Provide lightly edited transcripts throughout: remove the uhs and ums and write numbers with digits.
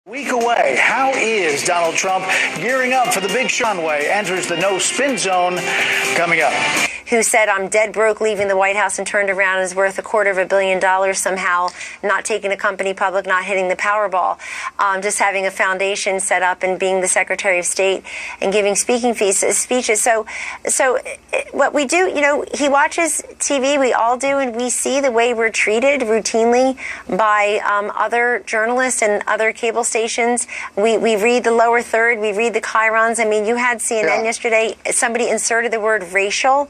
Week away, how is Donald Trump gearing up for the big Runway? Enters the no-spin zone coming up. Who said, I'm dead broke leaving the White House, and turned around and is worth $250 million somehow, not taking a company public, not hitting the Powerball, just having a foundation set up and being the Secretary of State and giving speeches. So what we do, he watches TV, we all do, and we see the way we're treated routinely by other journalists and other cable stations. We read the lower third, we read the chyrons. I mean, you had CNN yesterday, somebody inserted the word racial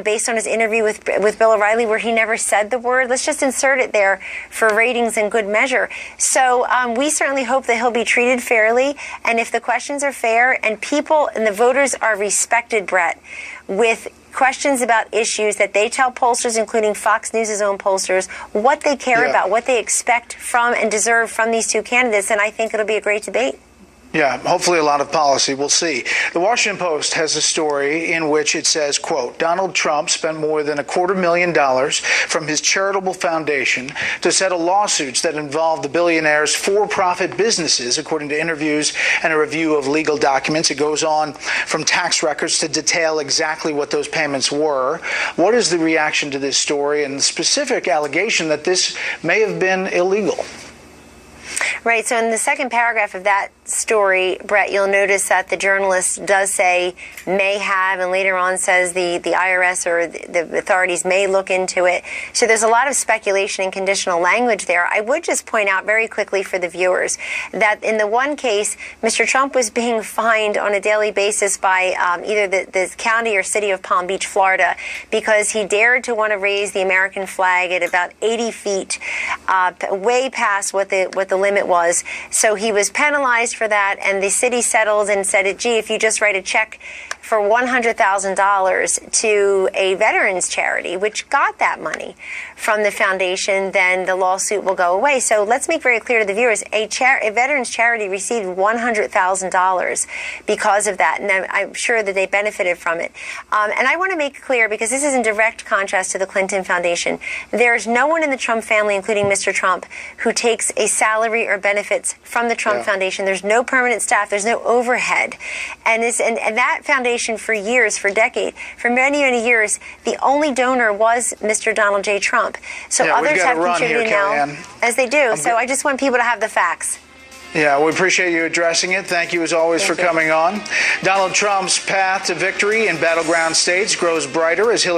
based on his interview with Bill O'Reilly, where he never said the word. Let's just insert it there for ratings and good measure. So we certainly hope that he'll be treated fairly, and if the questions are fair and people and the voters are respected, Brett, with questions about issues that they tell pollsters, including Fox News' own pollsters, what they care about, what they expect from and deserve from these two candidates, and I think it'll be a great debate. Yeah, hopefully a lot of policy. We'll see. The Washington Post has a story in which it says, quote, Donald Trump spent more than $250,000 from his charitable foundation to settle lawsuits that involve the billionaire's for-profit businesses, according to interviews and a review of legal documents. It goes on from tax records to detail exactly what those payments were. What is the reaction to this story and the specific allegation that this may have been illegal? Right. So in the second paragraph of that story, Brett, you'll notice that the journalist does say may have, and later on says the IRS or the authorities may look into it. So there's a lot of speculation and conditional language there. I would just point out very quickly for the viewers that in the one case, Mr. Trump was being fined on a daily basis by either the county or city of Palm Beach, Florida, because he dared to want to raise the American flag at about 80 feet, way past what the limit was. So he was penalized for that, and the city settled and said, gee, if you just write a check for $100,000 to a veterans charity, which got that money from the foundation, then the lawsuit will go away. So let's make very clear to the viewers, a veterans charity received $100,000 because of that, and I'm sure that they benefited from it. And I want to make clear, because this is in direct contrast to the Clinton Foundation, there's no one in the Trump family, including Mr. Trump, who takes a salary or benefits from the Trump Foundation. There's no permanent staff. There's no overhead. And that foundation for years, for decades, for many, many years, the only donor was Mr. Donald J. Trump. So others have contributed now, as they do. So I just want people to have the facts. Yeah, we appreciate you addressing it. Thank you, as always, for coming on. Donald Trump's path to victory in battleground states grows brighter as Hillary